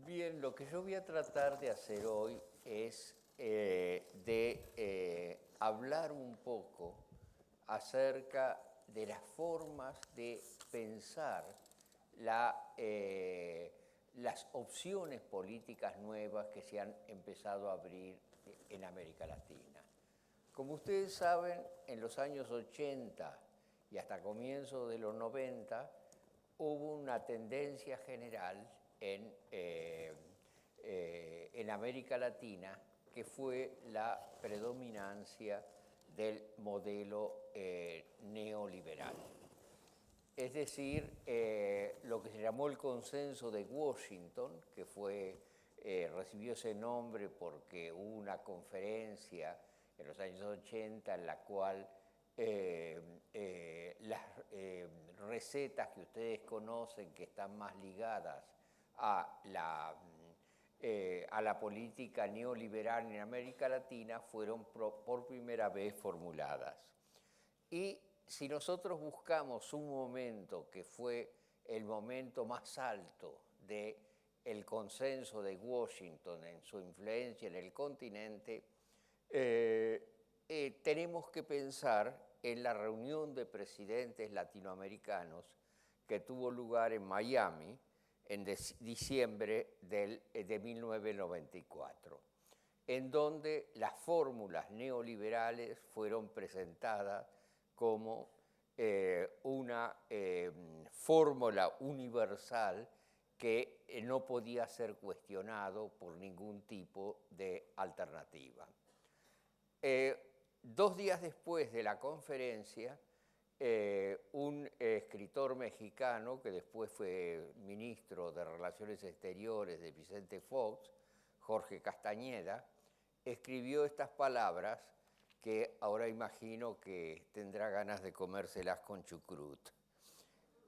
Bien, lo que yo voy a tratar de hacer hoy es hablar un poco acerca de las formas de pensar las opciones políticas nuevas que se han empezado a abrir en América Latina. Como ustedes saben, en los años 80 y hasta comienzos de los 90 hubo una tendencia general en América Latina que fue la predominancia del modelo neoliberal. Es decir, lo que se llamó el consenso de Washington, que recibió ese nombre porque hubo una conferencia en los años 80 en la cual las recetas que ustedes conocen que están más ligadas a la política neoliberal en América Latina fueron por primera vez formuladas. Y si nosotros buscamos un momento que fue el momento más alto del consenso de Washington en su influencia en el continente, tenemos que pensar en la reunión de presidentes latinoamericanos que tuvo lugar en Miami en diciembre de 1994, en donde las fórmulas neoliberales fueron presentadas como una fórmula universal que no podía ser cuestionado por ningún tipo de alternativa. 2 días después de la conferencia, un escritor mexicano que después fue ministro de Relaciones Exteriores de Vicente Fox, Jorge Castañeda, escribió estas palabras que ahora imagino que tendrá ganas de comérselas con chucrut.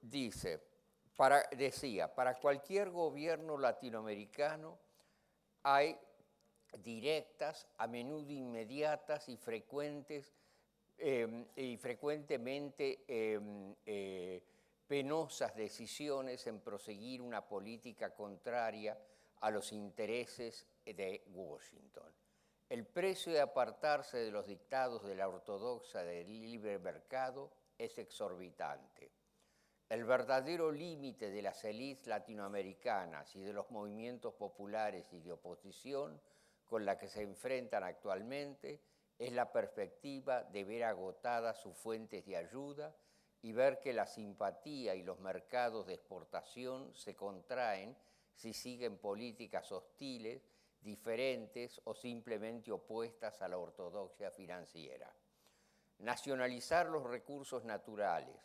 Decía, para cualquier gobierno latinoamericano hay directas, a menudo inmediatas y frecuentemente penosas decisiones en proseguir una política contraria a los intereses de Washington. El precio de apartarse de los dictados de la ortodoxa del libre mercado es exorbitante. El verdadero límite de las élites latinoamericanas y de los movimientos populares y de oposición con la que se enfrentan actualmente es la perspectiva de ver agotadas sus fuentes de ayuda y ver que la simpatía y los mercados de exportación se contraen si siguen políticas hostiles, diferentes o simplemente opuestas a la ortodoxia financiera. Nacionalizar los recursos naturales,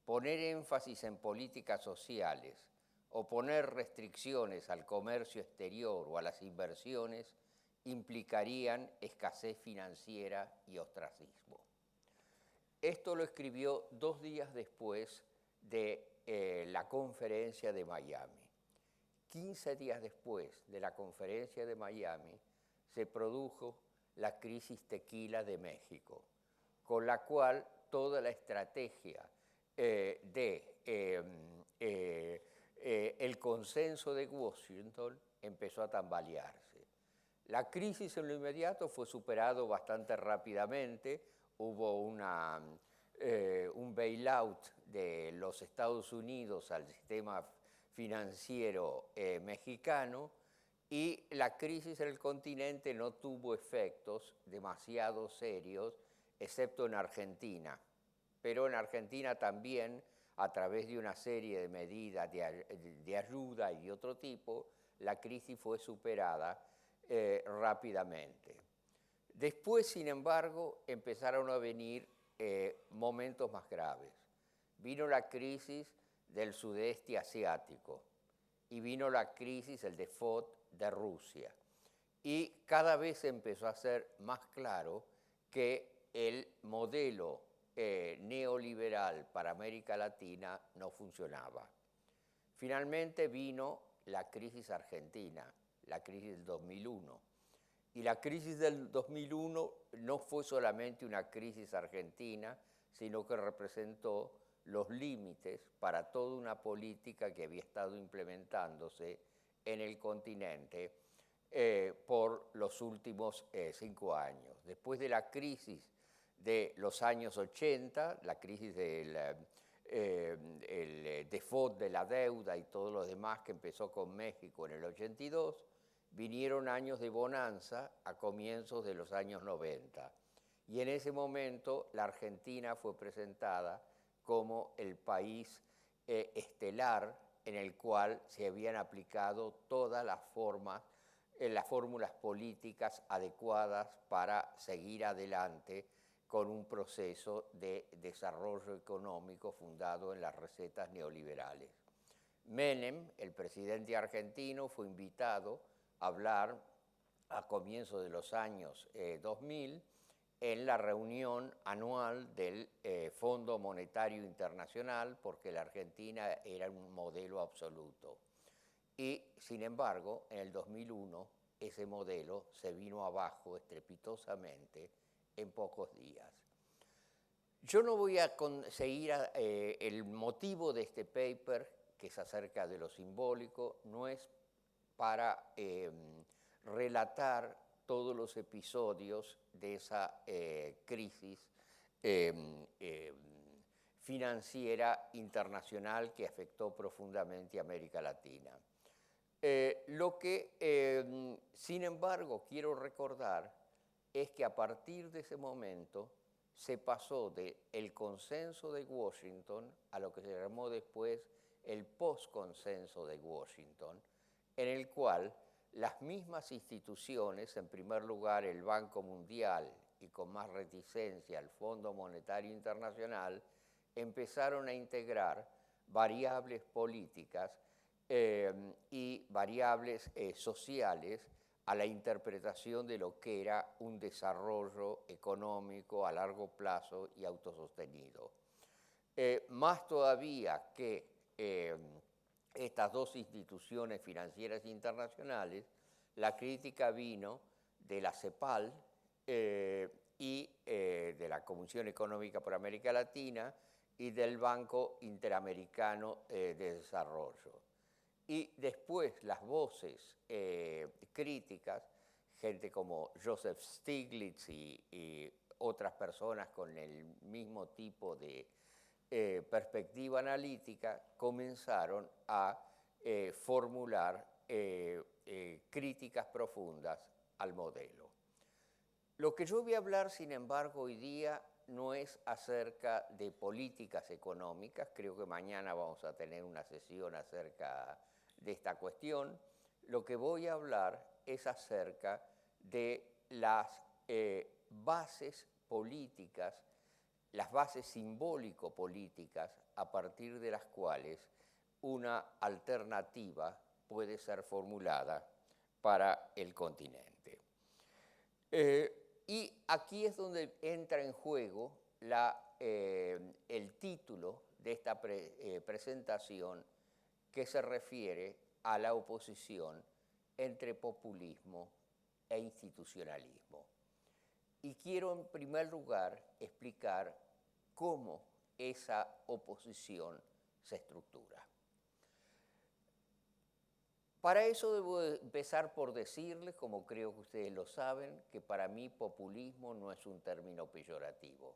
poner énfasis en políticas sociales o poner restricciones al comercio exterior o a las inversiones implicarían escasez financiera y ostracismo. Esto lo escribió 2 días después de la conferencia de Miami. 15 días después de la conferencia de Miami se produjo la crisis tequila de México, con la cual toda la estrategia el consenso de Washington empezó a tambalearse. La crisis en lo inmediato fue superado bastante rápidamente, hubo un bailout de los Estados Unidos al sistema financiero mexicano y la crisis en el continente no tuvo efectos demasiado serios, excepto en Argentina. Pero en Argentina también, a través de una serie de medidas de ayuda y de otro tipo, la crisis fue superada rápidamente. Después, sin embargo, empezaron a venir momentos más graves. Vino la crisis del sudeste asiático y vino la crisis, el default de Rusia. Y cada vez empezó a ser más claro que el modelo neoliberal para América Latina no funcionaba. Finalmente vino la crisis argentina, la crisis del 2001. Y la crisis del 2001 no fue solamente una crisis argentina, sino que representó los límites para toda una política que había estado implementándose en el continente por los últimos 5 años. Después de la crisis de los años 80, la crisis del el default de la deuda y todo lo demás que empezó con México en el 82, vinieron años de bonanza a comienzos de los años 90. Y en ese momento la Argentina fue presentada como el país estelar en el cual se habían aplicado todas las fórmulas políticas adecuadas para seguir adelante con un proceso de desarrollo económico fundado en las recetas neoliberales. Menem, el presidente argentino, fue invitado a hablar a comienzos de los años 2000 en la reunión anual del Fondo Monetario Internacional, porque la Argentina era un modelo absoluto. Y, sin embargo, en el 2001 ese modelo se vino abajo estrepitosamente en pocos días. Yo no voy a seguir el motivo de este paper, que es acerca de lo simbólico, no es para relatar todos los episodios de esa crisis financiera internacional que afectó profundamente a América Latina. Lo que, sin embargo, quiero recordar es que a partir de ese momento se pasó del consenso de Washington a lo que se llamó después el post-consenso de Washington, en el cual las mismas instituciones, en primer lugar el Banco Mundial y con más reticencia el Fondo Monetario Internacional, empezaron a integrar variables políticas y variables sociales a la interpretación de lo que era un desarrollo económico a largo plazo y autosostenido. Más todavía que estas dos instituciones financieras internacionales, la crítica vino de la CEPAL y de la Comisión Económica por América Latina y del Banco Interamericano de Desarrollo. Y después las voces críticas, gente como Joseph Stiglitz y otras personas con el mismo tipo de perspectiva analítica, comenzaron a formular críticas profundas al modelo. Lo que yo voy a hablar, sin embargo, hoy día no es acerca de políticas económicas, creo que mañana vamos a tener una sesión acerca de esta cuestión. Lo que voy a hablar es acerca de las bases políticas, las bases simbólico-políticas a partir de las cuales una alternativa puede ser formulada para el continente. Y aquí es donde entra en juego el título de esta presentación, que se refiere a la oposición entre populismo e institucionalismo. Y quiero en primer lugar explicar cómo esa oposición se estructura. Para eso debo empezar por decirles, como creo que ustedes lo saben, que para mí populismo no es un término peyorativo.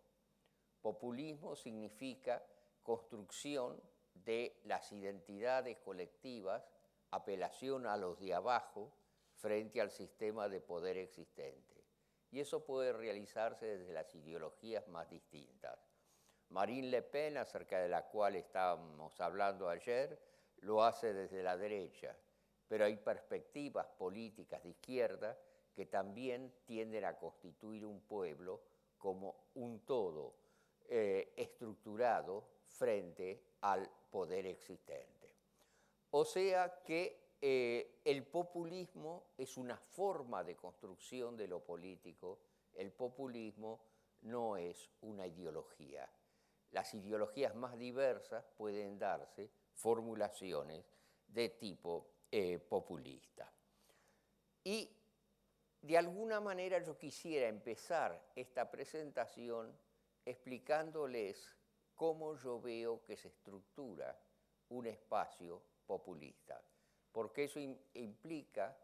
Populismo significa construcción de las identidades colectivas, apelación a los de abajo frente al sistema de poder existente. Y eso puede realizarse desde las ideologías más distintas. Marine Le Pen, acerca de la cual estábamos hablando ayer, lo hace desde la derecha, pero hay perspectivas políticas de izquierda que también tienden a constituir un pueblo como un todo estructurado frente al poder existente. O sea que el populismo es una forma de construcción de lo político, el populismo no es una ideología. Las ideologías más diversas pueden darse formulaciones de tipo populista. Y de alguna manera yo quisiera empezar esta presentación explicándoles cómo yo veo que se estructura un espacio populista. porque eso implica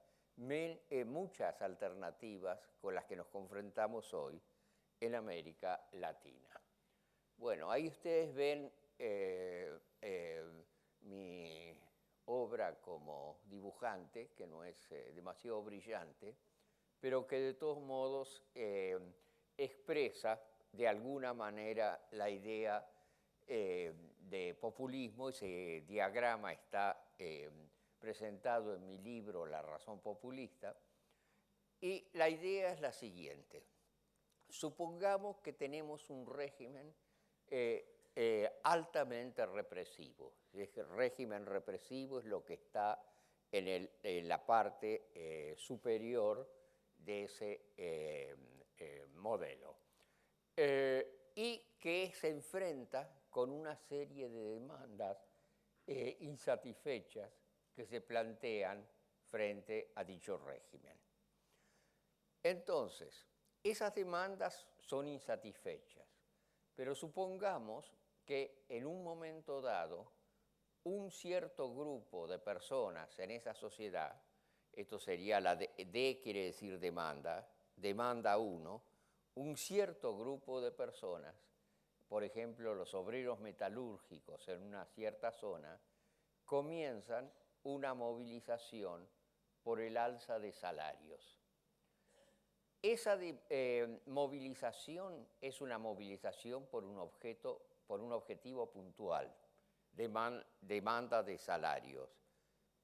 muchas alternativas con las que nos confrontamos hoy en América Latina. Bueno, ahí ustedes ven mi obra como dibujante, que no es demasiado brillante, pero que de todos modos expresa de alguna manera la idea de populismo. Ese diagrama está presentado en mi libro La razón populista, y la idea es la siguiente. Supongamos que tenemos un régimen altamente represivo. Ese régimen represivo es lo que está en la parte superior de ese modelo, y que se enfrenta con una serie de demandas insatisfechas que se plantean frente a dicho régimen. Entonces, esas demandas son insatisfechas, pero supongamos que en un momento dado un cierto grupo de personas en esa sociedad, esto sería la D quiere decir demanda 1, un cierto grupo de personas, por ejemplo los obreros metalúrgicos en una cierta zona, comienzan una movilización por el alza de salarios. Esa movilización es una movilización por un objetivo puntual, demanda de salarios,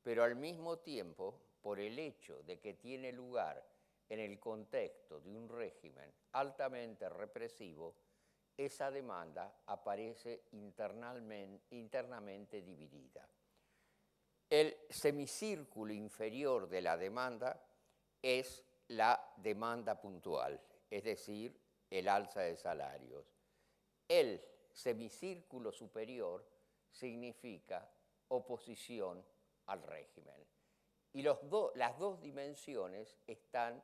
pero al mismo tiempo, por el hecho de que tiene lugar en el contexto de un régimen altamente represivo, esa demanda aparece internamente dividida. El semicírculo inferior de la demanda es la demanda puntual, es decir, el alza de salarios. El semicírculo superior significa oposición al régimen. Y las dos dimensiones están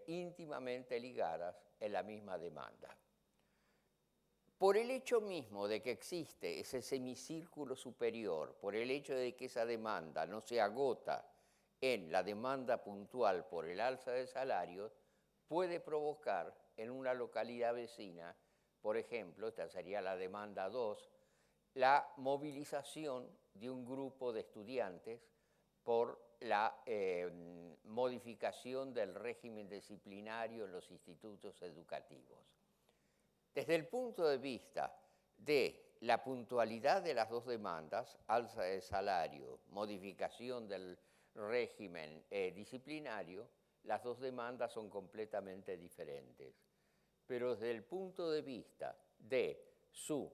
íntimamente ligadas en la misma demanda. Por el hecho mismo de que existe ese semicírculo superior, por el hecho de que esa demanda no se agota en la demanda puntual por el alza de salarios, puede provocar en una localidad vecina, por ejemplo, esta sería la demanda 2, la movilización de un grupo de estudiantes por la modificación del régimen disciplinario en los institutos educativos. Desde el punto de vista de la puntualidad de las dos demandas, alza de salario, modificación del régimen disciplinario, las dos demandas son completamente diferentes. Pero desde el punto de vista de su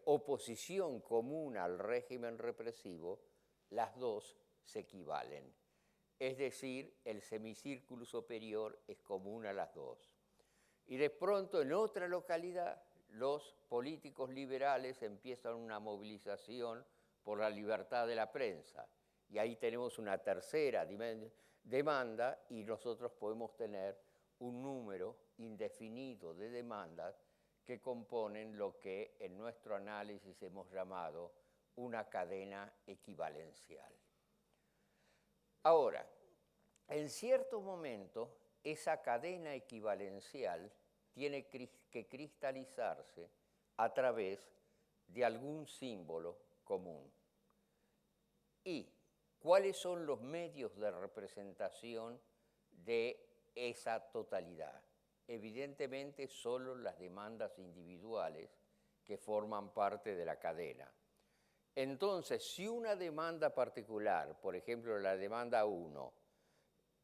oposición común al régimen represivo, las dos se equivalen. Es decir, el semicírculo superior es común a las dos. Y de pronto en otra localidad los políticos liberales empiezan una movilización por la libertad de la prensa. Y ahí tenemos una tercera demanda y nosotros podemos tener un número indefinido de demandas que componen lo que en nuestro análisis hemos llamado una cadena equivalencial. Ahora, en cierto momento, esa cadena equivalencial tiene que cristalizarse a través de algún símbolo común. ¿Y cuáles son los medios de representación de esa totalidad? Evidentemente, solo las demandas individuales que forman parte de la cadena. Entonces, si una demanda particular, por ejemplo la demanda 1,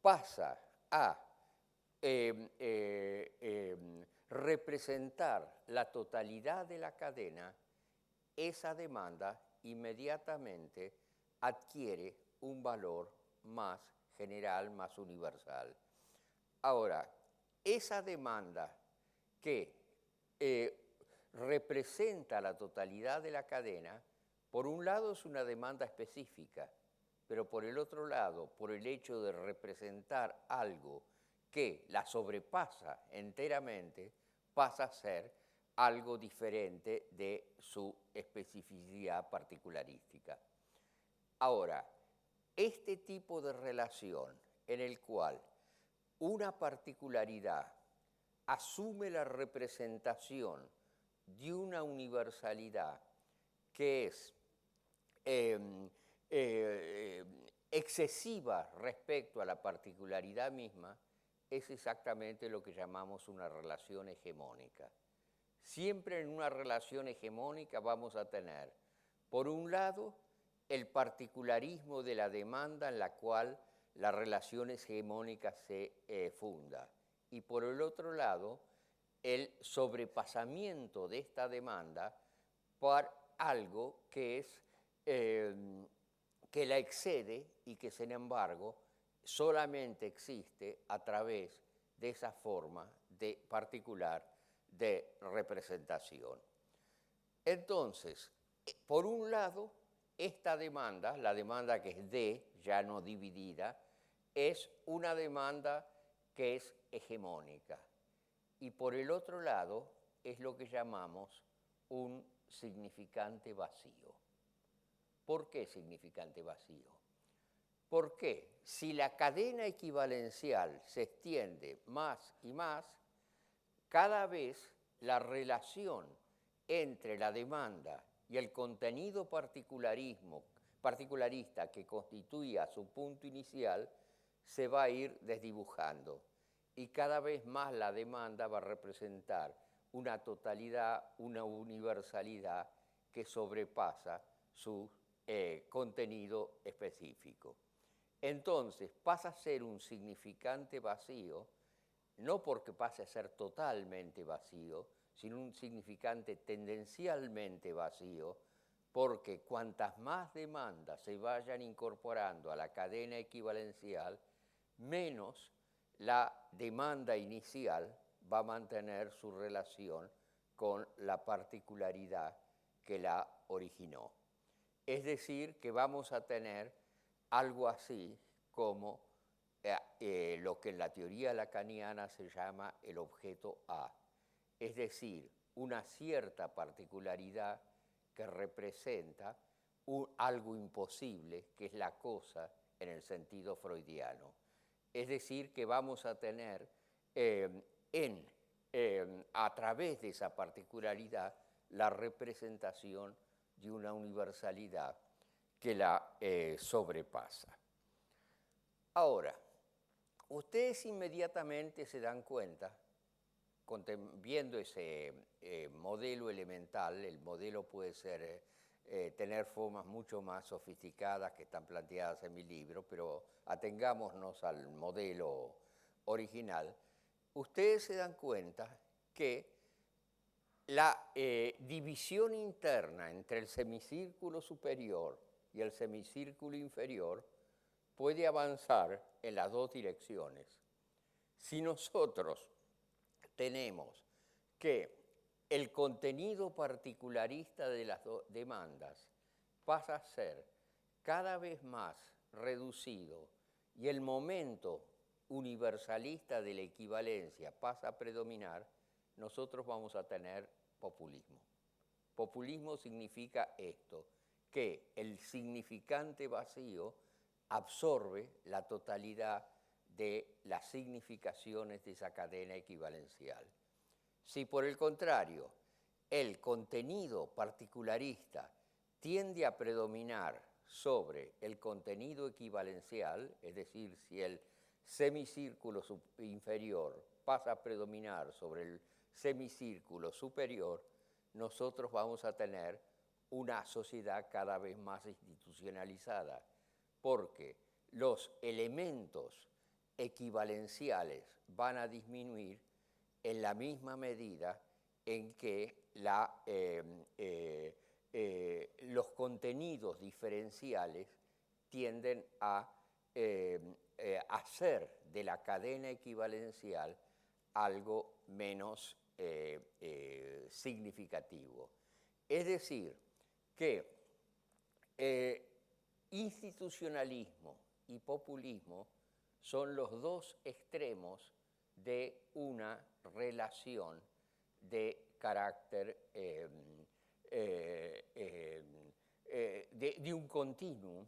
pasa a representar la totalidad de la cadena, esa demanda inmediatamente adquiere un valor más general, más universal. Ahora, esa demanda que representa la totalidad de la cadena, por un lado es una demanda específica, pero por el otro lado, por el hecho de representar algo que la sobrepasa enteramente, pasa a ser algo diferente de su especificidad particularística. Ahora, este tipo de relación en el cual una particularidad asume la representación de una universalidad que es excesiva respecto a la particularidad misma, es exactamente lo que llamamos una relación hegemónica. Siempre en una relación hegemónica vamos a tener, por un lado, el particularismo de la demanda en la cual la relación hegemónica se funda, y por el otro lado, el sobrepasamiento de esta demanda por algo que es que la excede y que, sin embargo, solamente existe a través de esa forma particular de representación. Entonces, por un lado, esta demanda, la demanda que es D, ya no dividida, es una demanda que es hegemónica. Y por el otro lado, es lo que llamamos un significante vacío. ¿Por qué significante vacío? Porque si la cadena equivalencial se extiende más y más, cada vez la relación entre la demanda y el contenido particularista que constituía su punto inicial se va a ir desdibujando, y cada vez más la demanda va a representar una totalidad, una universalidad que sobrepasa su contenido específico. Entonces pasa a ser un significante vacío, no porque pase a ser totalmente vacío, sino un significante tendencialmente vacío, porque cuantas más demandas se vayan incorporando a la cadena equivalencial, menos la demanda inicial va a mantener su relación con la particularidad que la originó. Es decir, que vamos a tener algo así como lo que en la teoría lacaniana se llama el objeto A, es decir, una cierta particularidad que representa algo imposible, que es la cosa en el sentido freudiano. Es decir, que vamos a tener a través de esa particularidad la representación de una universalidad que la sobrepasa. Ahora, ustedes inmediatamente se dan cuenta, viendo ese modelo elemental, el modelo puede ser, tener formas mucho más sofisticadas que están planteadas en mi libro, pero atengámonos al modelo original, ustedes se dan cuenta que la división interna entre el semicírculo superior y el semicírculo inferior puede avanzar en las dos direcciones. Si nosotros tenemos que el contenido particularista de las demandas pasa a ser cada vez más reducido y el momento universalista de la equivalencia pasa a predominar, nosotros vamos a tener populismo. Populismo significa esto, que el significante vacío absorbe la totalidad de las significaciones de esa cadena equivalencial. Si por el contrario el contenido particularista tiende a predominar sobre el contenido equivalencial, es decir, si el semicírculo inferior pasa a predominar sobre el semicírculo superior, nosotros vamos a tener una sociedad cada vez más institucionalizada, porque los elementos equivalenciales van a disminuir en la misma medida en que los contenidos diferenciales tienden a hacer de la cadena equivalencial algo menos significativo. Es decir, que institucionalismo y populismo son los dos extremos de una relación de carácter, de un continuum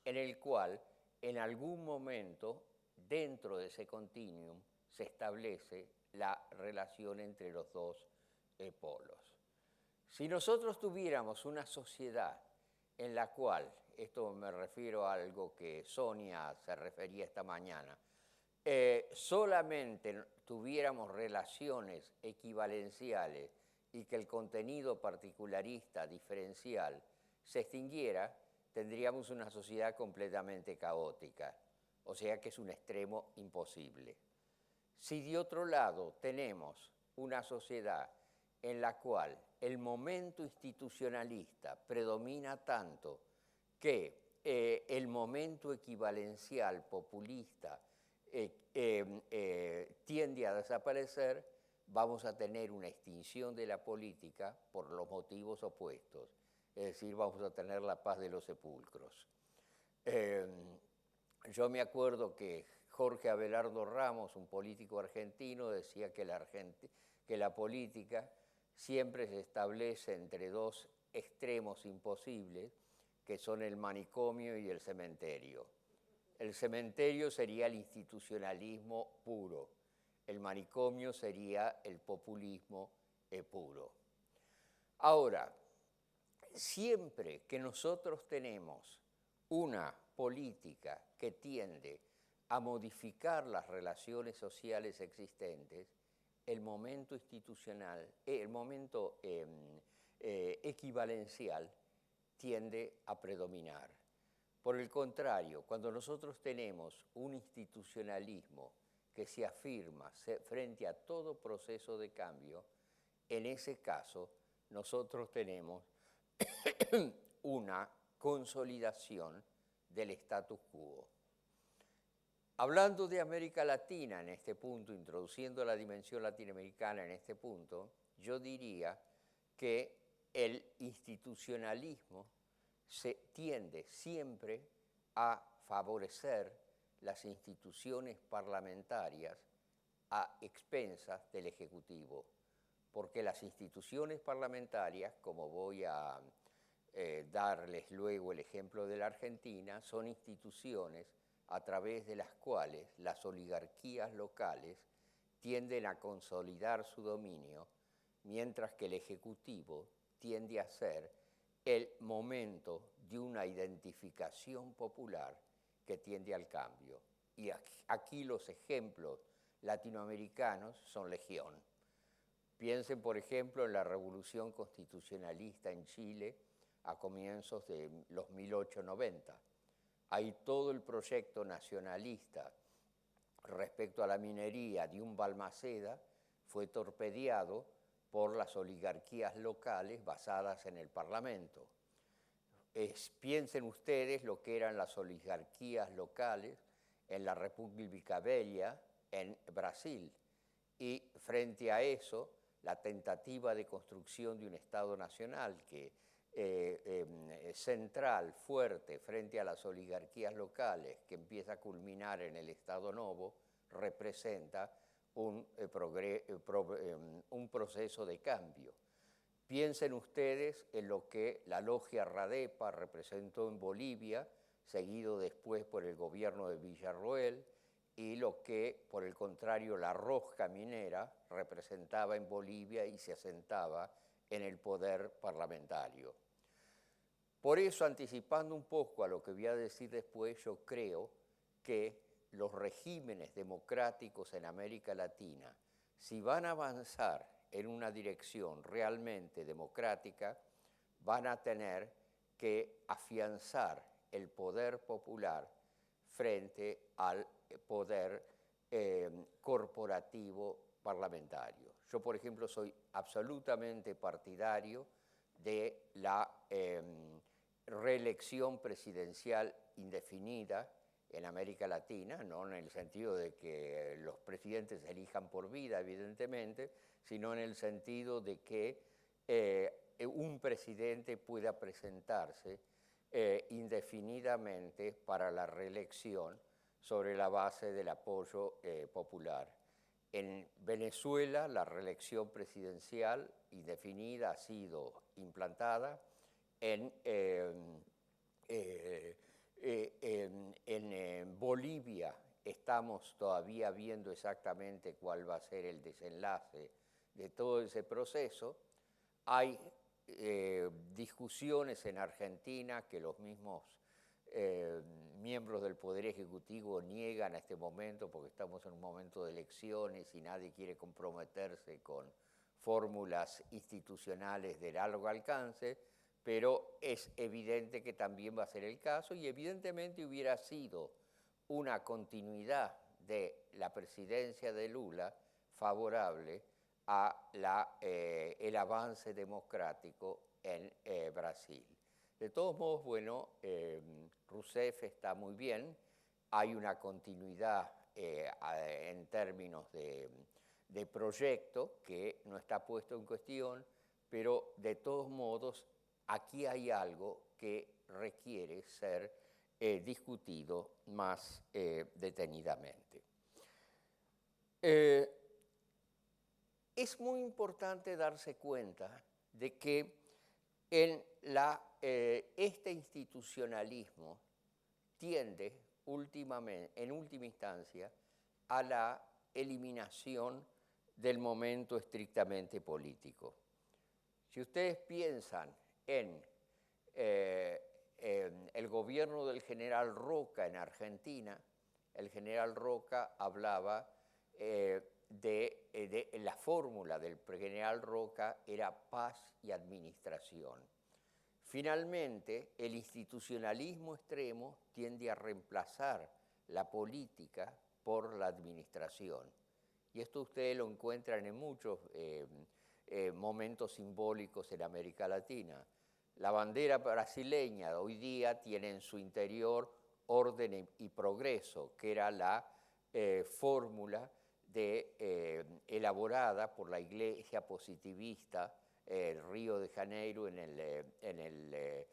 en el cual en algún momento dentro de ese continuum se establece la relación entre los dos polos. Si nosotros tuviéramos una sociedad en la cual, esto me refiero a algo que Sonia se refería esta mañana, solamente tuviéramos relaciones equivalenciales y que el contenido particularista, diferencial, se extinguiera, tendríamos una sociedad completamente caótica. O sea que es un extremo imposible. Si de otro lado tenemos una sociedad en la cual el momento institucionalista predomina tanto que el momento equivalencial populista tiende a desaparecer, vamos a tener una extinción de la política por los motivos opuestos. Es decir, vamos a tener la paz de los sepulcros. Yo me acuerdo que Jorge Abelardo Ramos, un político argentino, decía que la política siempre se establece entre dos extremos imposibles, que son el manicomio y el cementerio. El cementerio sería el institucionalismo puro, el manicomio sería el populismo puro. Ahora, siempre que nosotros tenemos una política que tiende a modificar las relaciones sociales existentes, el momento institucional, el momento equivalencial tiende a predominar. Por el contrario, cuando nosotros tenemos un institucionalismo que se afirma frente a todo proceso de cambio, en ese caso nosotros tenemos una consolidación del status quo. Hablando de América Latina en este punto, introduciendo la dimensión latinoamericana en este punto, yo diría que el institucionalismo tiende siempre a favorecer las instituciones parlamentarias a expensas del Ejecutivo, porque las instituciones parlamentarias, como voy a darles luego el ejemplo de la Argentina, son instituciones a través de las cuales las oligarquías locales tienden a consolidar su dominio, mientras que el Ejecutivo tiende a ser el momento de una identificación popular que tiende al cambio. Y aquí los ejemplos latinoamericanos son legión. Piensen, por ejemplo, en la revolución constitucionalista en Chile a comienzos de los 1890. Ahí todo el proyecto nacionalista respecto a la minería de un Balmaceda fue torpedeado por las oligarquías locales basadas en el Parlamento. Piensen ustedes lo que eran las oligarquías locales en la República Bella, en Brasil, y frente a eso, la tentativa de construcción de un Estado nacional que central, fuerte, frente a las oligarquías locales, que empieza a culminar en el Estado Novo, representa un proceso de cambio. Piensen ustedes en lo que la logia Radepa representó en Bolivia, seguido después por el gobierno de Villarroel, y lo que, por el contrario, la rosca minera representaba en Bolivia y se asentaba en el poder parlamentario. Por eso, anticipando un poco a lo que voy a decir después, yo creo que los regímenes democráticos en América Latina, si van a avanzar en una dirección realmente democrática, van a tener que afianzar el poder popular frente al poder corporativo parlamentario. Yo, por ejemplo, soy absolutamente partidario de la reelección presidencial indefinida en América Latina, no en el sentido de que los presidentes se elijan por vida, evidentemente, sino en el sentido de que un presidente pueda presentarse indefinidamente para la reelección sobre la base del apoyo popular. En Venezuela, la reelección presidencial indefinida ha sido implantada. En En Bolivia estamos todavía viendo exactamente cuál va a ser el desenlace de todo ese proceso. Hay discusiones en Argentina que los mismos miembros del Poder Ejecutivo niegan a este momento porque estamos en un momento de elecciones y nadie quiere comprometerse con fórmulas institucionales de largo alcance, pero es evidente que también va a ser el caso y evidentemente hubiera sido una continuidad de la presidencia de Lula favorable a el avance democrático en Brasil. De todos modos, bueno, Rousseff está muy bien, hay una continuidad en términos de proyecto que no está puesto en cuestión, pero de todos modos aquí hay algo que requiere ser discutido más detenidamente. Es muy importante darse cuenta de que este institucionalismo tiende en última instancia a la eliminación del momento estrictamente político. Si ustedes piensan en el gobierno del general Roca en Argentina, el general Roca hablaba de la fórmula del general Roca era paz y administración. Finalmente, el institucionalismo extremo tiende a reemplazar la política por la administración. Y esto ustedes lo encuentran en muchos momentos simbólicos en América Latina. La bandera brasileña hoy día tiene en su interior orden y progreso, que era la fórmula elaborada por la Iglesia positivista Río de Janeiro en el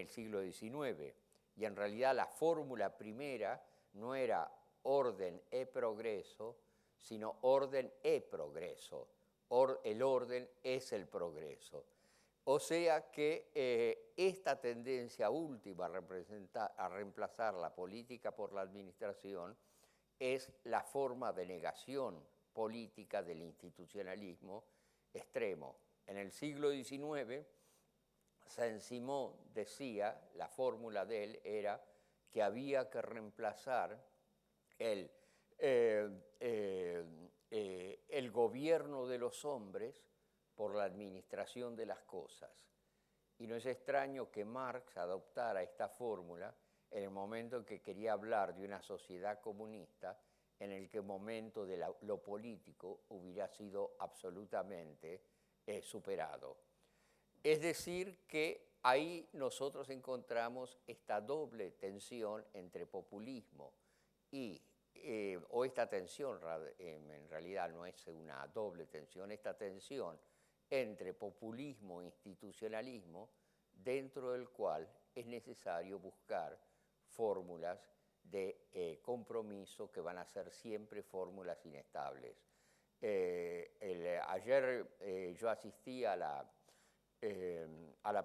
siglo XIX. Y en realidad la fórmula primera no era orden e progreso, sino orden e progreso. El orden es el progreso. O sea que esta tendencia última a reemplazar la política por la administración es la forma de negación política del institucionalismo extremo. En el siglo XIX, Saint-Simon decía, la fórmula de él era que había que reemplazar el gobierno de los hombres por la administración de las cosas. Y no es extraño que Marx adoptara esta fórmula en el momento en que quería hablar de una sociedad comunista en el que el momento de lo político hubiera sido absolutamente superado. Es decir, que ahí nosotros encontramos esta doble tensión entre populismo o esta tensión, en realidad no es una doble tensión, esta tensión entre populismo e institucionalismo, dentro del cual es necesario buscar fórmulas de compromiso que van a ser siempre fórmulas inestables. Ayer yo asistí a la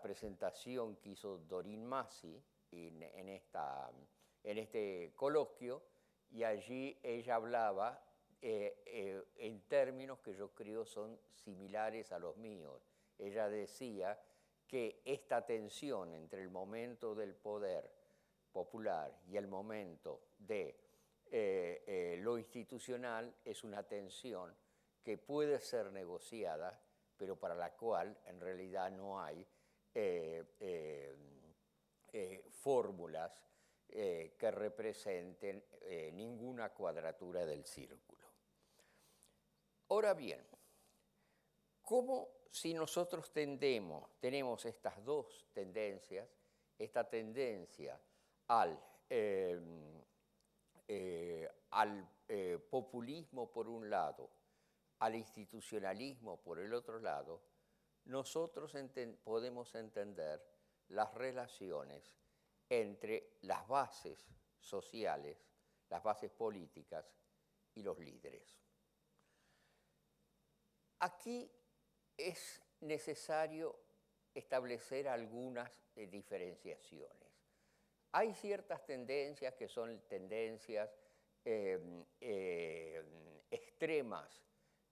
presentación que hizo Doreen Massey en este coloquio, y allí ella hablaba en términos que yo creo son similares a los míos. Ella decía que esta tensión entre el momento del poder popular y el momento de lo institucional es una tensión que puede ser negociada, pero para la cual en realidad no hay fórmulas que representen ninguna cuadratura del círculo. Ahora bien, ¿cómo si nosotros tenemos estas dos tendencias, esta tendencia al populismo por un lado, al institucionalismo por el otro lado, nosotros podemos entender las relaciones entre las bases sociales, las bases políticas y los líderes. Aquí es necesario establecer algunas diferenciaciones. Hay ciertas tendencias que son tendencias extremas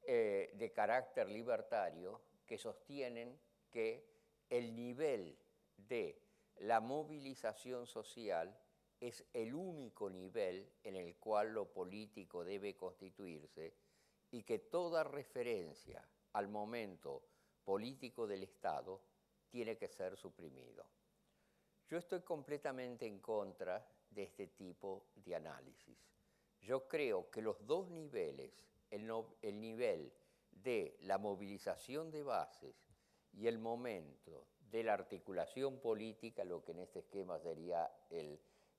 de carácter libertario que sostienen que el nivel de la movilización social es el único nivel en el cual lo político debe constituirse y que toda referencia al momento político del Estado tiene que ser suprimido. Yo estoy completamente en contra de este tipo de análisis. Yo creo que los dos niveles, el nivel de la movilización de bases y el momento de la articulación política, lo que en este esquema sería el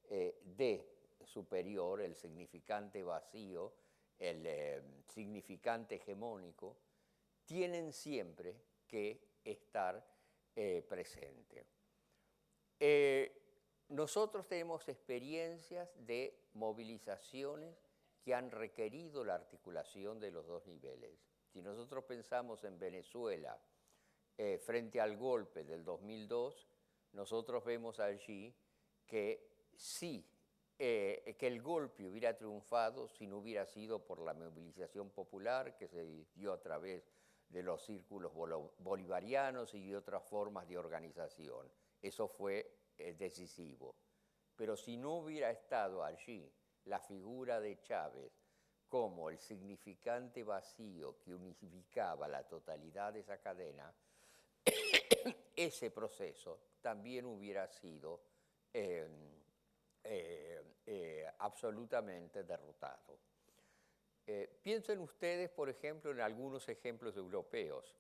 D superior, el significante vacío, el significante hegemónico, tienen siempre que estar presentes. Nosotros tenemos experiencias de movilizaciones que han requerido la articulación de los dos niveles. Si nosotros pensamos en Venezuela frente al golpe del 2002, nosotros vemos allí que sí, que el golpe hubiera triunfado si no hubiera sido por la movilización popular que se dio a través de los círculos bolivarianos y de otras formas de organización. Eso fue decisivo. Pero si no hubiera estado allí la figura de Chávez como el significante vacío que unificaba la totalidad de esa cadena, ese proceso también hubiera sido absolutamente derrotado. Piensen ustedes, por ejemplo, en algunos ejemplos europeos.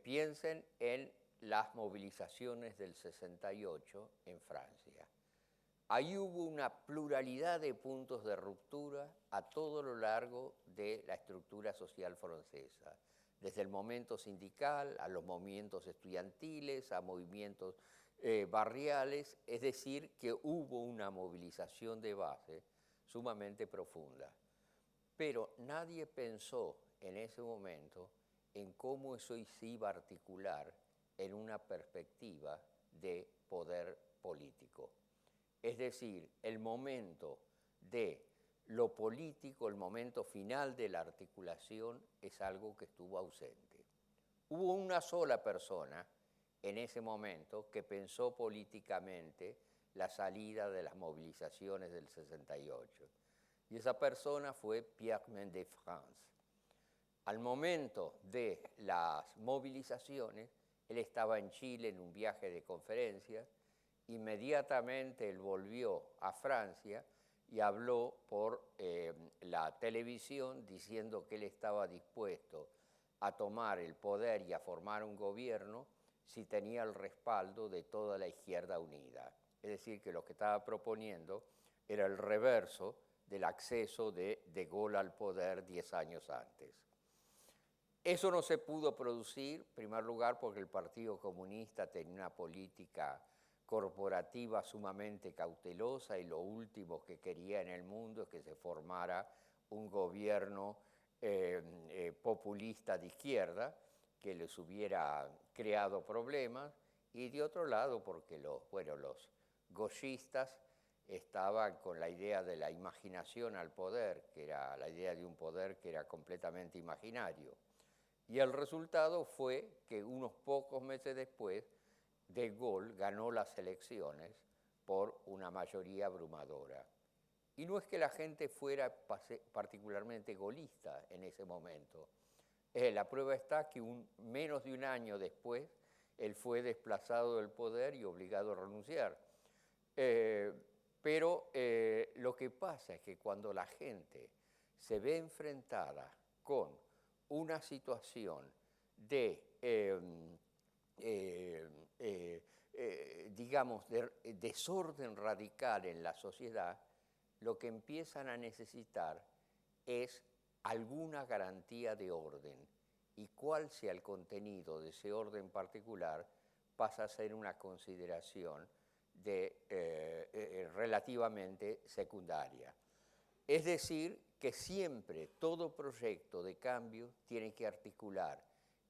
Piensen en las movilizaciones del 68 en Francia. Ahí hubo una pluralidad de puntos de ruptura a todo lo largo de la estructura social francesa, desde el momento sindical a los movimientos estudiantiles, a movimientos barriales, es decir, que hubo una movilización de base sumamente profunda. Pero nadie pensó en ese momento en cómo eso se iba a articular en una perspectiva de poder político. Es decir, el momento de lo político, el momento final de la articulación es algo que estuvo ausente. Hubo una sola persona en ese momento que pensó políticamente la salida de las movilizaciones del 68. Y esa persona fue Pierre Mendès France. Al momento de las movilizaciones, él estaba en Chile en un viaje de conferencias. Inmediatamente él volvió a Francia y habló por la televisión diciendo que él estaba dispuesto a tomar el poder y a formar un gobierno si tenía el respaldo de toda la izquierda unida. Es decir, que lo que estaba proponiendo era el reverso del acceso de Gaulle al poder 10 años antes. Eso no se pudo producir, en primer lugar, porque el Partido Comunista tenía una política corporativa sumamente cautelosa y lo último que quería en el mundo es que se formara un gobierno populista de izquierda que les hubiera creado problemas, y de otro lado porque los gauchistas estaban con la idea de la imaginación al poder, que era la idea de un poder que era completamente imaginario. Y el resultado fue que unos pocos meses después, De Gaulle ganó las elecciones por una mayoría abrumadora. Y no es que la gente fuera particularmente gaulista en ese momento. La prueba está que menos de un año después, él fue desplazado del poder y obligado a renunciar. Pero lo que pasa es que cuando la gente se ve enfrentada con una situación de, digamos, de desorden radical en la sociedad, lo que empiezan a necesitar es alguna garantía de orden, y cuál sea el contenido de ese orden particular pasa a ser una consideración relativamente secundaria. Es decir, que siempre todo proyecto de cambio tiene que articular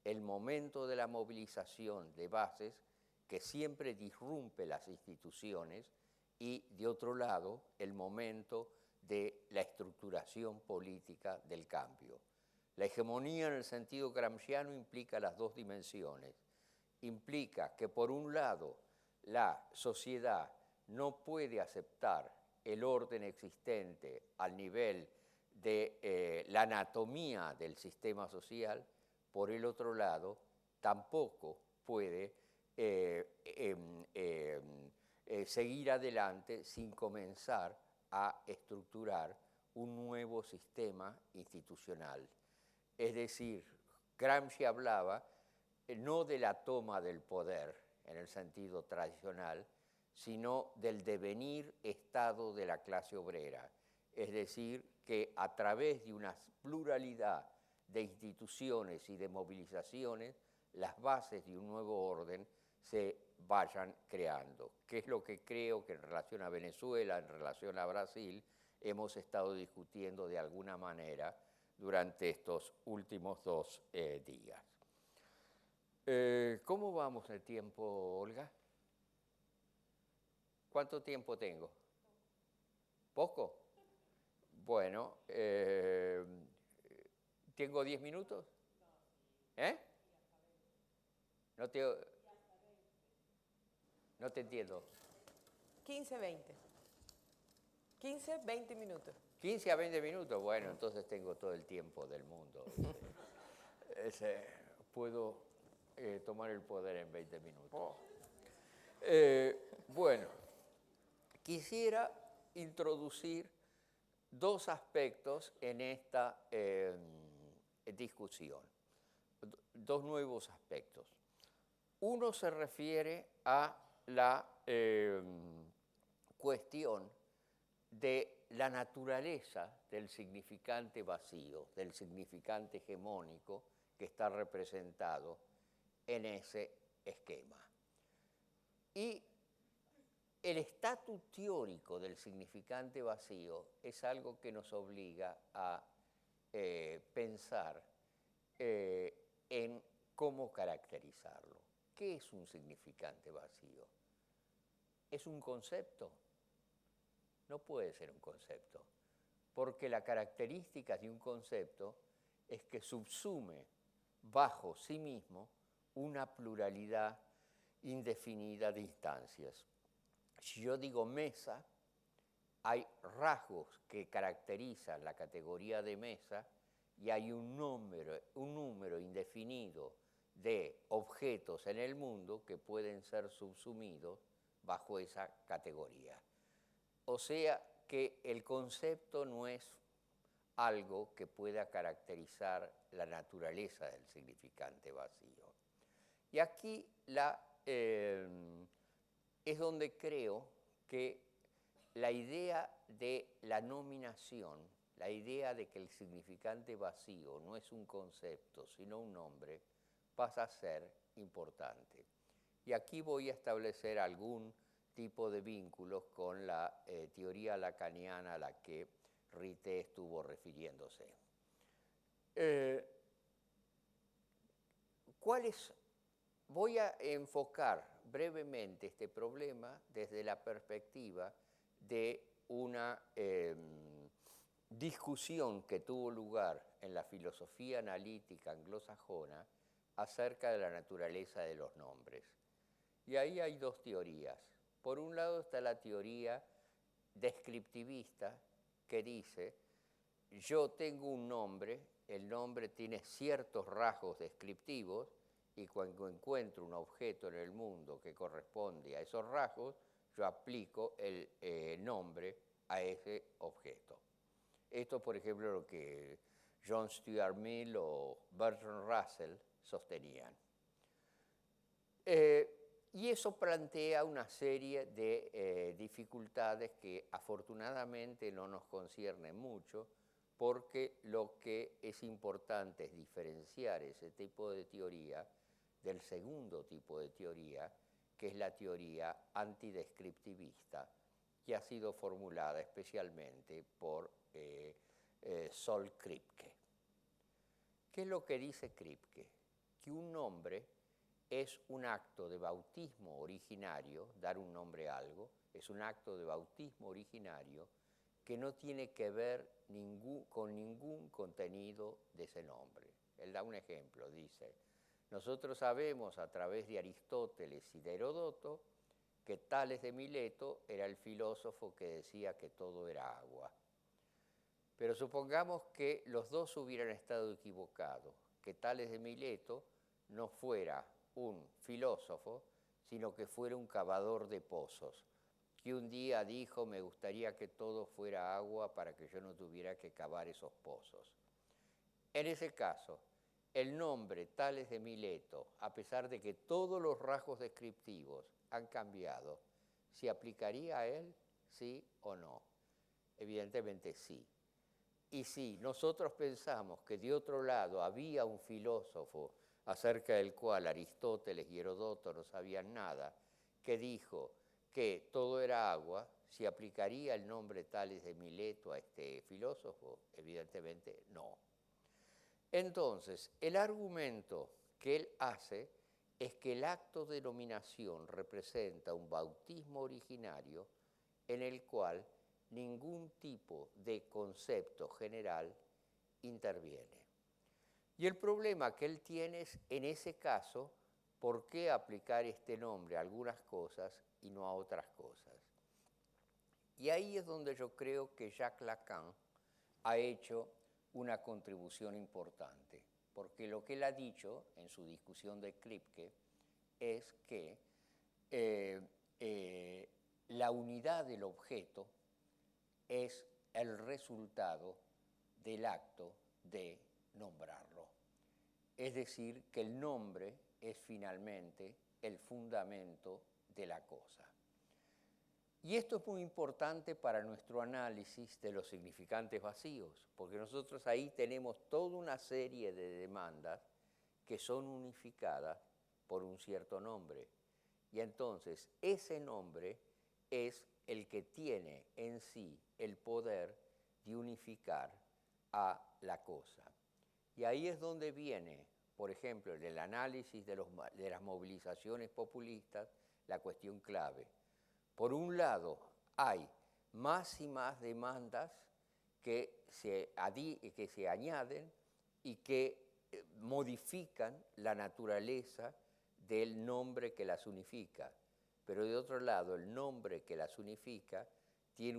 el momento de la movilización de bases que siempre disrumpe las instituciones y, de otro lado, el momento de la estructuración política del cambio. La hegemonía en el sentido gramsciano implica las dos dimensiones. Implica que, por un lado, la sociedad no puede aceptar el orden existente al nivel de la anatomía del sistema social, por el otro lado, tampoco puede seguir adelante sin comenzar a estructurar un nuevo sistema institucional. Es decir, Gramsci hablaba no de la toma del poder en el sentido tradicional, sino del devenir estado de la clase obrera. Es decir, que a través de una pluralidad de instituciones y de movilizaciones, las bases de un nuevo orden se vayan creando, que es lo que creo que en relación a Venezuela, en relación a Brasil, hemos estado discutiendo de alguna manera durante estos últimos 2 días. ¿Cómo vamos de tiempo, Olga? ¿Cuánto tiempo tengo? ¿Poco? Bueno, ¿tengo 10 minutos? ¿Eh? No te entiendo. 15, 20. 15, 20 minutos. 15 a 20 minutos, bueno, entonces tengo todo el tiempo del mundo. Puedo tomar el poder en 20 minutos. Bueno, quisiera introducir 2 aspectos en esta discusión, 2 nuevos aspectos. Uno se refiere a la cuestión de la naturaleza del significante vacío, del significante hegemónico que está representado en ese esquema. Y el estatus teórico del significante vacío es algo que nos obliga a pensar en cómo caracterizarlo. ¿Qué es un significante vacío? ¿Es un concepto? No puede ser un concepto, porque la característica de un concepto es que subsume bajo sí mismo una pluralidad indefinida de instancias. Si yo digo mesa, hay rasgos que caracterizan la categoría de mesa y hay un número indefinido de objetos en el mundo que pueden ser subsumidos bajo esa categoría. O sea que el concepto no es algo que pueda caracterizar la naturaleza del significante vacío. Y aquí es donde creo que la idea de la nominación, la idea de que el significante vacío no es un concepto, sino un nombre, pasa a ser importante. Y aquí voy a establecer algún tipo de vínculos con la teoría lacaniana a la que Rité estuvo refiriéndose. Voy a enfocar brevemente este problema desde la perspectiva de una discusión que tuvo lugar en la filosofía analítica anglosajona acerca de la naturaleza de los nombres. Y ahí hay 2 teorías. Por un lado está la teoría descriptivista que dice, yo tengo un nombre, el nombre tiene ciertos rasgos descriptivos y cuando encuentro un objeto en el mundo que corresponde a esos rasgos, yo aplico el nombre a ese objeto. Esto, por ejemplo, es lo que John Stuart Mill o Bertrand Russell sostenían. Y eso plantea una serie de dificultades que afortunadamente no nos conciernen mucho, porque lo que es importante es diferenciar ese tipo de teoría del segundo tipo de teoría, que es la teoría antidescriptivista, que ha sido formulada especialmente por Sol Kripke. ¿Qué es lo que dice Kripke? Que un nombre es un acto de bautismo originario, dar un nombre a algo, es un acto de bautismo originario que no tiene que ver con ningún contenido de ese nombre. Él da un ejemplo, dice: nosotros sabemos a través de Aristóteles y de Heródoto que Tales de Mileto era el filósofo que decía que todo era agua. Pero supongamos que los dos hubieran estado equivocados, que Tales de Mileto no fuera un filósofo, sino que fuera un cavador de pozos, que un día dijo: me gustaría que todo fuera agua para que yo no tuviera que cavar esos pozos. En ese caso, el nombre Tales de Mileto, a pesar de que todos los rasgos descriptivos han cambiado, ¿se aplicaría a él, sí o no? Evidentemente sí. Y si nosotros pensamos que de otro lado había un filósofo acerca del cual Aristóteles y Heródoto no sabían nada, que dijo que todo era agua, ¿se aplicaría el nombre Tales de Mileto a este filósofo? Evidentemente no. Entonces, el argumento que él hace es que el acto de nominación representa un bautismo originario en el cual ningún tipo de concepto general interviene. Y el problema que él tiene es, en ese caso, ¿por qué aplicar este nombre a algunas cosas y no a otras cosas? Y ahí es donde yo creo que Jacques Lacan ha hecho una contribución importante, porque lo que él ha dicho en su discusión de Kripke es que la unidad del objeto es el resultado del acto de nombrarlo. Es decir, que el nombre es finalmente el fundamento de la cosa. Y esto es muy importante para nuestro análisis de los significantes vacíos, porque nosotros ahí tenemos toda una serie de demandas que son unificadas por un cierto nombre. Y entonces ese nombre es el que tiene en sí el poder de unificar a la cosa. Y ahí es donde viene, por ejemplo, en el análisis de las movilizaciones populistas, la cuestión clave. Por un lado, hay más y más demandas que se añaden y que modifican la naturaleza del nombre que las unifica. Pero de otro lado, el nombre que las unifica tiene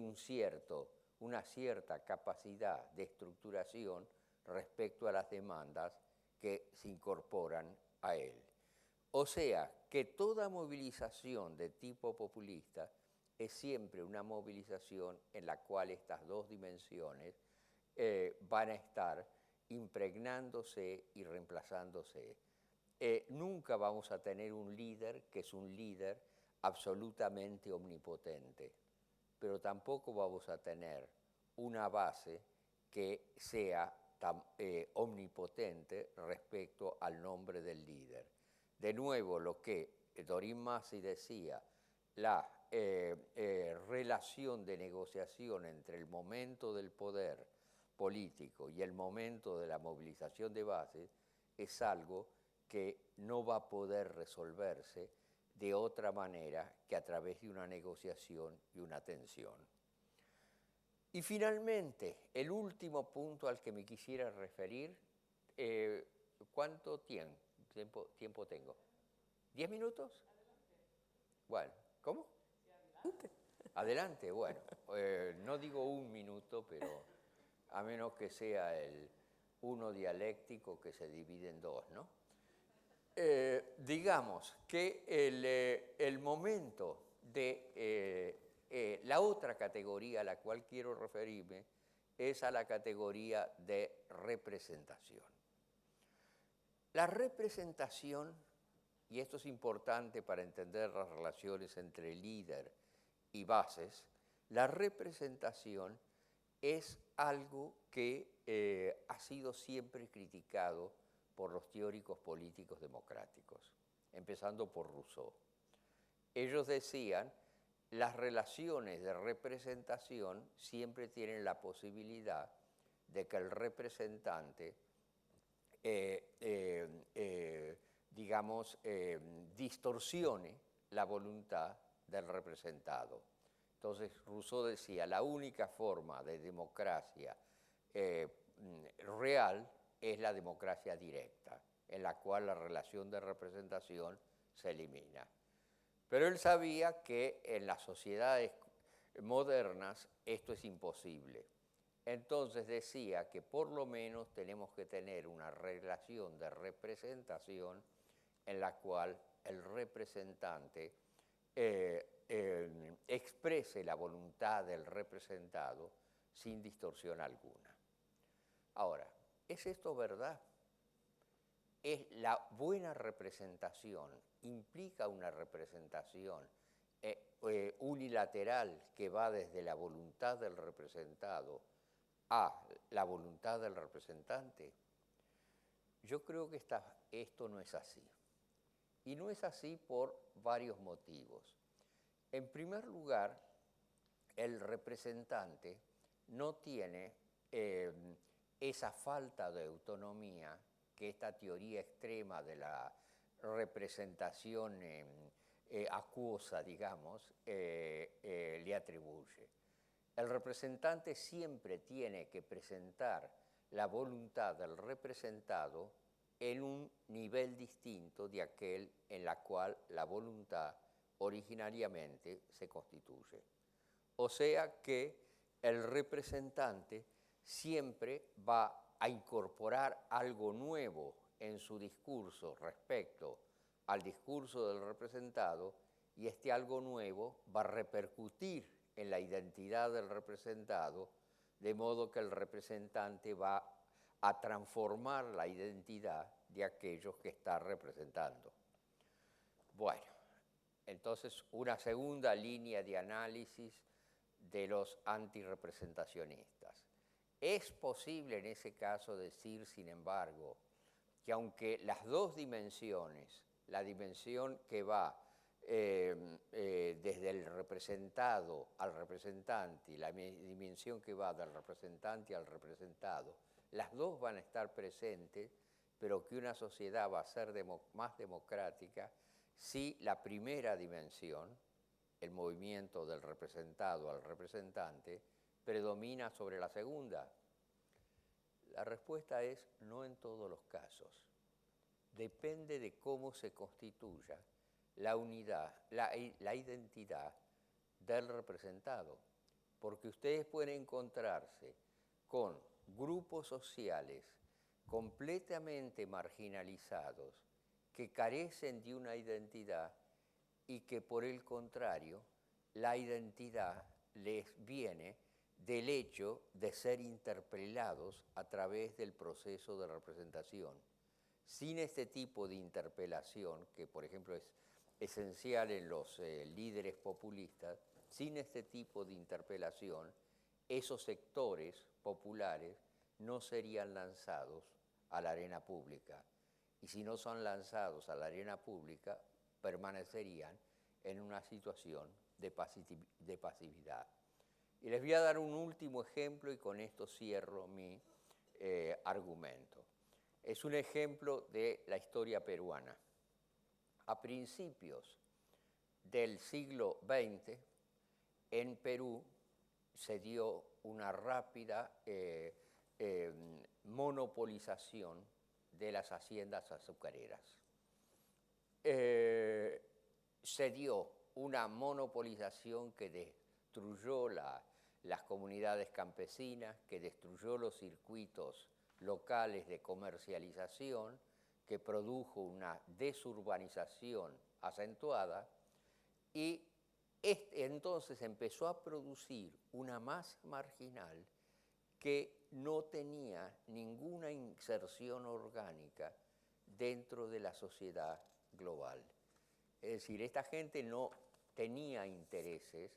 una cierta capacidad de estructuración respecto a las demandas que se incorporan a él. O sea, que toda movilización de tipo populista es siempre una movilización en la cual estas dos dimensiones van a estar impregnándose y reemplazándose. Nunca vamos a tener un líder que es un líder absolutamente omnipotente, pero tampoco vamos a tener una base que sea omnipotente respecto al nombre del líder. De nuevo, lo que Dorin Massey decía, la relación de negociación entre el momento del poder político y el momento de la movilización de bases es algo que no va a poder resolverse de otra manera que a través de una negociación y una tensión. Y finalmente, el último punto al que me quisiera referir, ¿cuánto tiempo tengo? ¿10 minutos? Bueno, ¿cómo? Adelante, bueno. No digo un minuto, pero a menos que sea el uno dialéctico que se divide en dos, ¿no? Digamos que el momento de la otra categoría a la cual quiero referirme es a la categoría de representación. La representación, y esto es importante para entender las relaciones entre líder y bases, la representación es algo que ha sido siempre criticado por los teóricos políticos democráticos, empezando por Rousseau. Ellos decían, las relaciones de representación siempre tienen la posibilidad de que el representante, distorsione la voluntad del representado. Entonces Rousseau decía, la única forma de democracia real es la democracia directa, en la cual la relación de representación se elimina. Pero él sabía que en las sociedades modernas esto es imposible. Entonces decía que por lo menos tenemos que tener una relación de representación en la cual el representante exprese la voluntad del representado sin distorsión alguna. Ahora, ¿es esto verdad? ¿Es la buena representación implica una representación unilateral que va desde la voluntad del representado a la voluntad del representante? Yo creo que esto no es así. Y no es así por varios motivos. En primer lugar, el representante no tiene esa falta de autonomía que esta teoría extrema de la representación acuosa, digamos, le atribuye. El representante siempre tiene que presentar la voluntad del representado en un nivel distinto de aquel en la cual la voluntad originariamente se constituye. O sea que el representante siempre va a incorporar algo nuevo en su discurso respecto al discurso del representado, y este algo nuevo va a repercutir en la identidad del representado, de modo que el representante va a transformar la identidad de aquellos que está representando. Bueno, entonces una segunda línea de análisis de los antirrepresentacionistas. Es posible en ese caso decir, sin embargo, que aunque las dos dimensiones, la dimensión que va desde el representado al representante y la dimensión que va del representante al representado, las dos van a estar presentes, pero que una sociedad va a ser más democrática si la primera dimensión, el movimiento del representado al representante, predomina sobre la segunda. La respuesta es no en todos los casos. Depende de cómo se constituya la unidad, la identidad del representado, porque ustedes pueden encontrarse con grupos sociales completamente marginalizados que carecen de una identidad y que por el contrario la identidad les viene del hecho de ser interpelados a través del proceso de representación. Sin este tipo de interpelación, que por ejemplo es esencial en los líderes populistas, sin este tipo de interpelación, esos sectores populares no serían lanzados a la arena pública. Y si no son lanzados a la arena pública, permanecerían en una situación de pasividad. Y les voy a dar un último ejemplo y con esto cierro mi argumento. Es un ejemplo de la historia peruana. A principios del siglo XX, en Perú se dio una rápida monopolización de las haciendas azucareras. Se dio una monopolización que destruyó las comunidades campesinas, que destruyó los circuitos locales de comercialización, que produjo una desurbanización acentuada y entonces empezó a producir una masa marginal que no tenía ninguna inserción orgánica dentro de la sociedad global. Es decir, esta gente no tenía intereses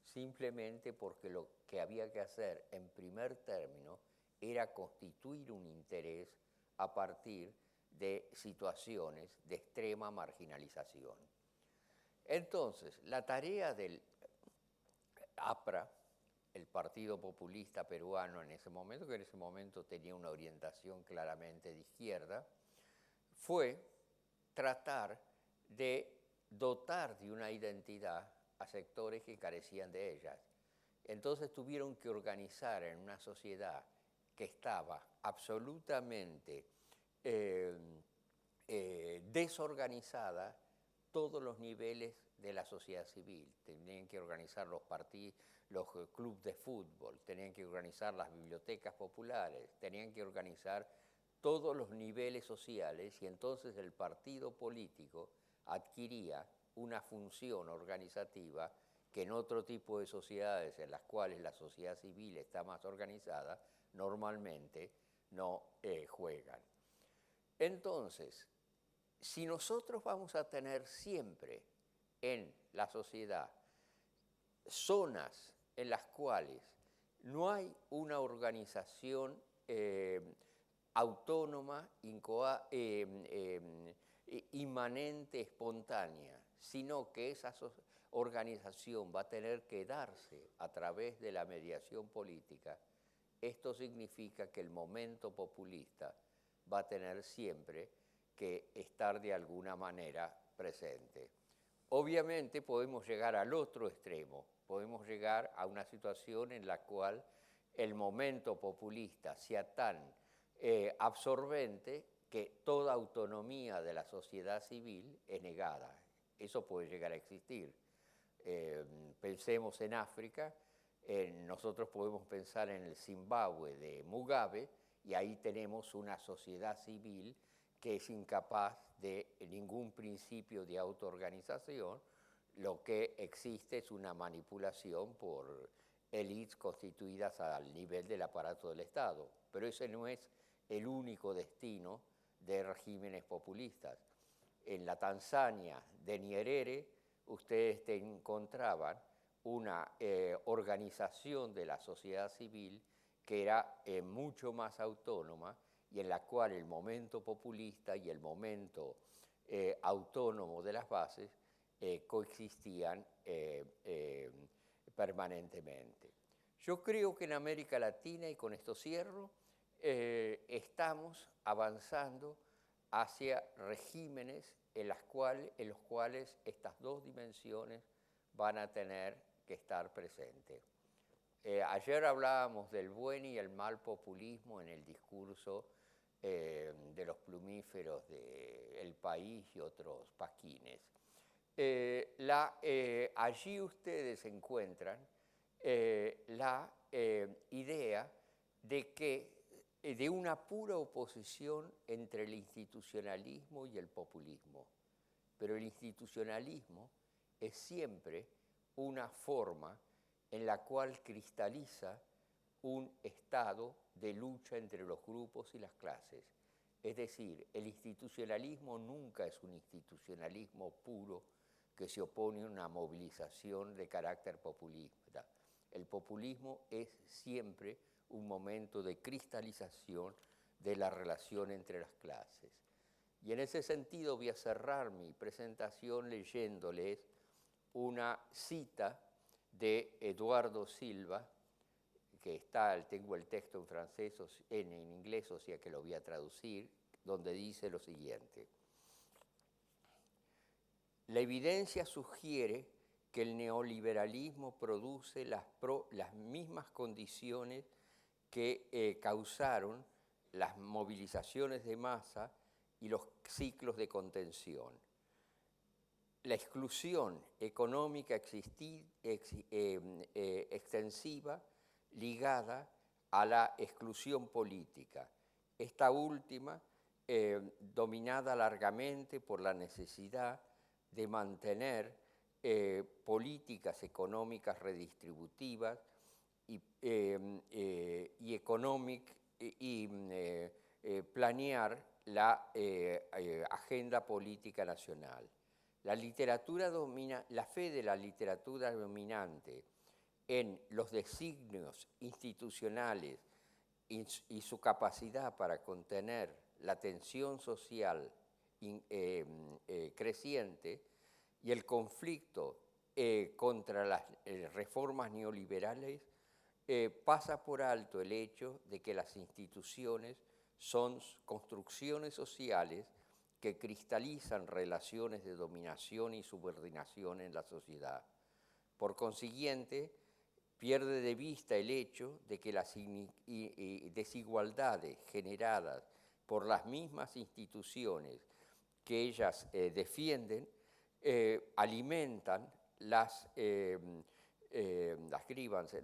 simplemente porque lo que había que hacer en primer término era constituir un interés a partir de situaciones de extrema marginalización. Entonces, la tarea del APRA, el Partido Populista Peruano en ese momento, que en ese momento tenía una orientación claramente de izquierda, fue tratar de dotar de una identidad a sectores que carecían de ellas. Entonces tuvieron que organizar en una sociedad que estaba absolutamente desorganizada todos los niveles de la sociedad civil. Tenían que organizar los clubes de fútbol, tenían que organizar las bibliotecas populares, tenían que organizar todos los niveles sociales, y entonces el partido político adquiría una función organizativa que en otro tipo de sociedades en las cuales la sociedad civil está más organizada, normalmente no juegan. Entonces, si nosotros vamos a tener siempre en la sociedad zonas en las cuales no hay una organización autónoma, inmanente, espontánea, sino que esa organización va a tener que darse a través de la mediación política, esto significa que el momento populista va a tener siempre que estar de alguna manera presente. Obviamente podemos llegar al otro extremo, podemos llegar a una situación en la cual el momento populista sea tan absorbente que toda autonomía de la sociedad civil es negada. Eso puede llegar a existir. Pensemos en África, nosotros podemos pensar en el Zimbabue de Mugabe, y ahí tenemos una sociedad civil que es incapaz de ningún principio de autoorganización. Lo que existe es una manipulación por élites constituidas al nivel del aparato del Estado, pero ese no es el único destino de regímenes populistas. En la Tanzania de Nyerere, ustedes encontraban una organización de la sociedad civil que era mucho más autónoma y en la cual el momento populista y el momento autónomo de las bases coexistían permanentemente. Yo creo que en América Latina, y con esto cierro, estamos avanzando hacia regímenes en los cuales estas dos dimensiones van a tener que estar presentes. Ayer hablábamos del buen y el mal populismo en el discurso de los plumíferos de El País y otros pasquines. Allí ustedes encuentran la idea de una pura oposición entre el institucionalismo y el populismo. Pero el institucionalismo es siempre una forma en la cual cristaliza un estado de lucha entre los grupos y las clases. Es decir, el institucionalismo nunca es un institucionalismo puro que se opone a una movilización de carácter populista. El populismo es siempre un momento de cristalización de la relación entre las clases. Y en ese sentido voy a cerrar mi presentación leyéndoles una cita de Eduardo Silva, que tengo el texto en francés, en inglés, o sea que lo voy a traducir, donde dice lo siguiente: la evidencia sugiere que el neoliberalismo produce las mismas condiciones que causaron las movilizaciones de masa y los ciclos de contención. La exclusión económica extensiva ligada a la exclusión política. Esta última, dominada largamente por la necesidad de mantener políticas económicas redistributivas y planear la agenda política nacional. La fe de la literatura dominante en los designios institucionales y su capacidad para contener la tensión social creciente y el conflicto contra las reformas neoliberales pasa por alto el hecho de que las instituciones son construcciones sociales que cristalizan relaciones de dominación y subordinación en la sociedad. Por consiguiente, pierde de vista el hecho de que las desigualdades generadas por las mismas instituciones que ellas defienden alimentan las grievances,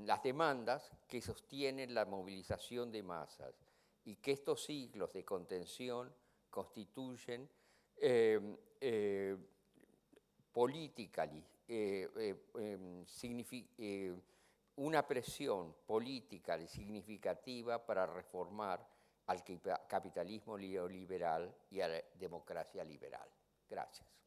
las demandas que sostienen la movilización de masas y que estos siglos de contención constituyen una presión política y significativa para reformar al capitalismo neoliberal y a la democracia liberal. Gracias.